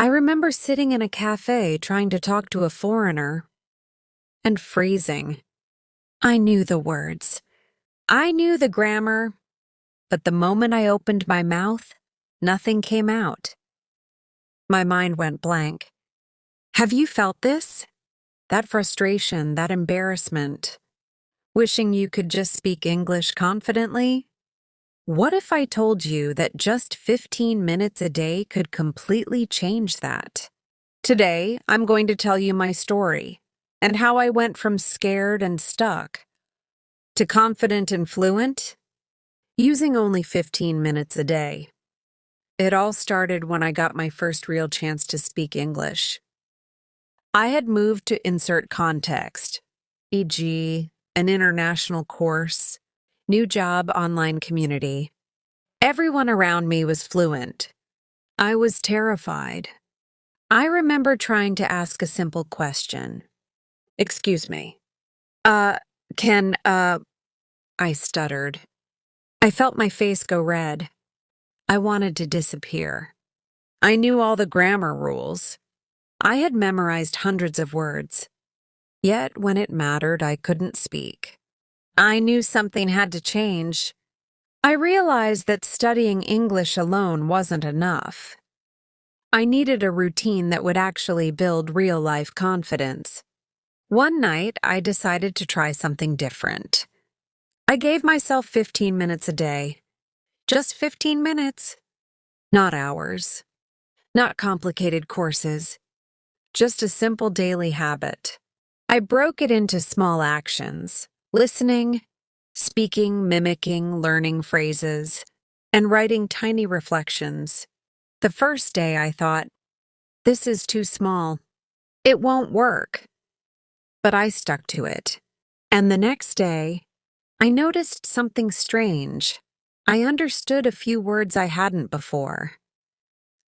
remember sitting in a cafe trying to talk to a foreigner and freezing. I knew the words. I knew the grammar, but the moment I opened my mouth, nothing came out. My mind went blank. Have you felt this? That frustration, that embarrassment, wishing you could just speak English confidently? What if I told you that just 15 minutes a day could completely change that? Today, I'm going to tell you my story and how I went from scared and stuck to confident and fluent using only 15 minutes a day. It all started when I got my first real chance to speak English. I had moved to insert context, e.g., an international course, new job, online community. Everyone around me was fluent. I was terrified. I remember trying to ask a simple question. Excuse me. I stuttered. I felt my face go red. I wanted to disappear. I knew all the grammar rules. I had memorized hundreds of words. Yet, when it mattered, I couldn't speak. I knew something had to change. I realized that studying English alone wasn't enough. I needed a routine that would actually build real-life confidence. One night, I decided to try something different. I gave myself 15 minutes a day. Just 15 minutes. Not hours. Not complicated courses. Just a simple daily habit. I broke it into small actions: listening, speaking, mimicking, learning phrases, and writing tiny reflections. The first day I thought, this is too small. It won't work. But I stuck to it. And the next day, I noticed something strange. I understood a few words I hadn't before.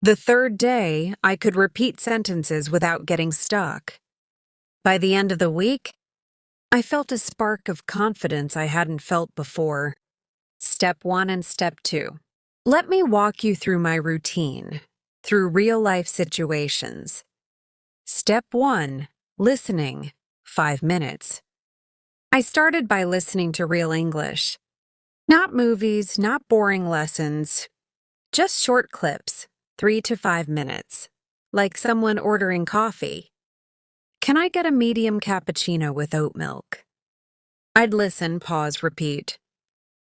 The third day, I could repeat sentences without getting stuck. By the end of the week, I felt a spark of confidence I hadn't felt before. Step 1 and Step 2. Let me walk you through my routine, through real-life situations. Step 1. Listening. 5 minutes. I started by listening to real English. Not movies, not boring lessons. Just short clips, 3 to 5 minutes. Like someone ordering coffee. Can I get a medium cappuccino with oat milk? I'd listen, pause, repeat.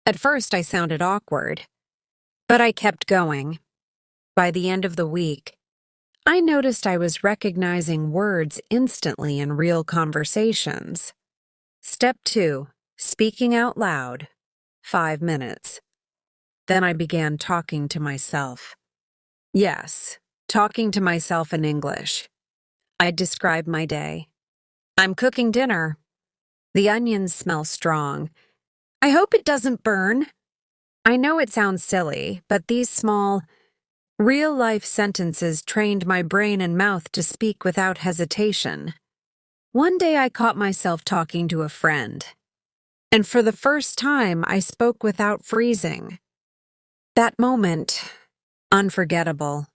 At first, I sounded awkward. But I kept going. By the end of the week, I noticed I was recognizing words instantly in real conversations. Step 2. Speaking out loud. 5 minutes. Then I began talking to myself. Yes, talking to myself in English. I'd describe my day. I'm cooking dinner. The onions smell strong. I hope it doesn't burn. I know it sounds silly, but these small, real-life sentences trained my brain and mouth to speak without hesitation. One day I caught myself talking to a friend, and for the first time I spoke without freezing. That moment, unforgettable.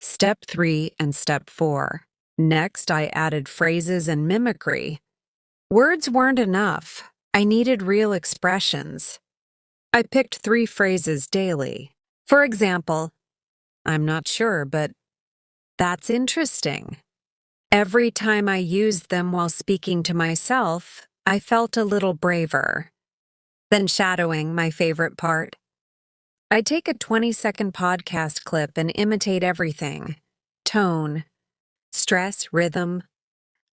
Step 3 and Step 4. Next, I added phrases and mimicry. Words weren't enough. I needed real expressions. I picked 3 phrases daily. For example, I'm not sure, but that's interesting. Every time I used them while speaking to myself, I felt a little braver. Then shadowing, my favorite part. I take a 20-second podcast clip and imitate everything. Tone, stress, rhythm.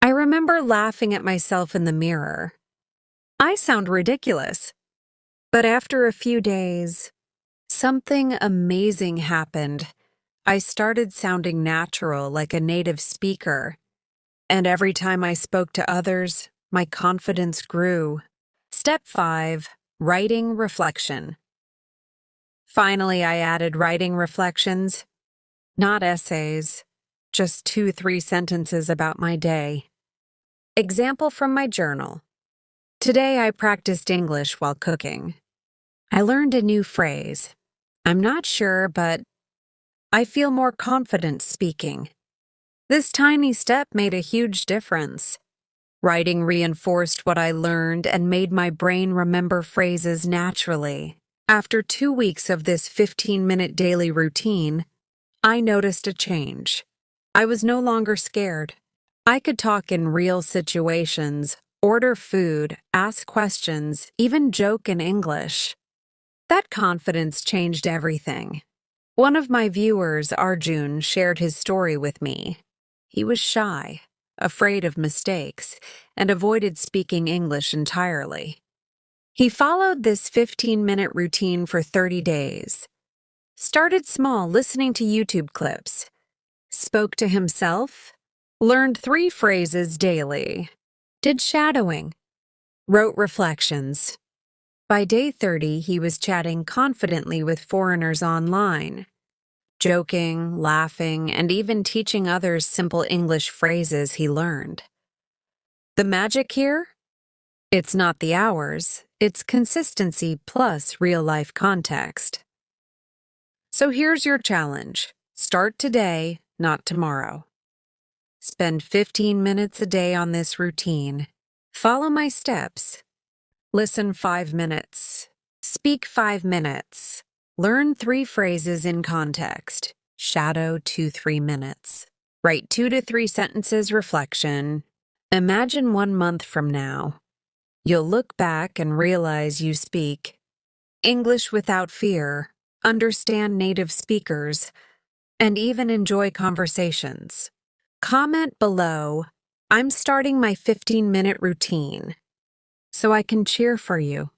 I remember laughing at myself in the mirror. I sound ridiculous. But after a few days, something amazing happened. I started sounding natural, like a native speaker. And every time I spoke to others, my confidence grew. Step 5. Writing reflection. Finally, I added writing reflections. Not essays, just 2-3 sentences about my day. Example from my journal. Today I practiced English while cooking. I learned a new phrase. I'm not sure, but I feel more confident speaking. This tiny step made a huge difference. Writing reinforced what I learned and made my brain remember phrases naturally. After 2 weeks of this 15-minute daily routine, I noticed a change. I was no longer scared. I could talk in real situations, order food, ask questions, even joke in English. That confidence changed everything. One of my viewers, Arjun, shared his story with me. He was shy, afraid of mistakes, and avoided speaking English entirely. He followed this 15-minute routine for 30 days. Started small, listening to YouTube clips. Spoke to himself. Learned 3 phrases daily. Did shadowing. Wrote reflections. By day 30, he was chatting confidently with foreigners online, joking, laughing, and even teaching others simple English phrases he learned. The magic here? It's not the hours, it's consistency plus real-life context. So here's your challenge. Start today, not tomorrow. Spend 15 minutes a day on this routine. Follow my steps. Listen 5 minutes. Speak 5 minutes. Learn 3 phrases in context. Shadow 2-3 minutes. Write 2 to 3 sentences reflection. Imagine 1 month from now. You'll look back and realize you speak English without fear, understand native speakers, and even enjoy conversations. Comment below, I'm starting my 15-minute routine, so I can cheer for you.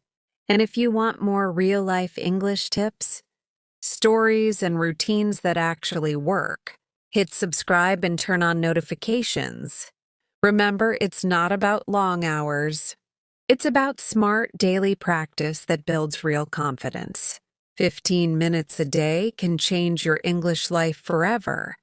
And if you want more real-life English tips, stories, and routines that actually work, hit subscribe and turn on notifications. Remember, it's not about long hours. It's about smart daily practice that builds real confidence. 15 minutes a day can change your English life forever.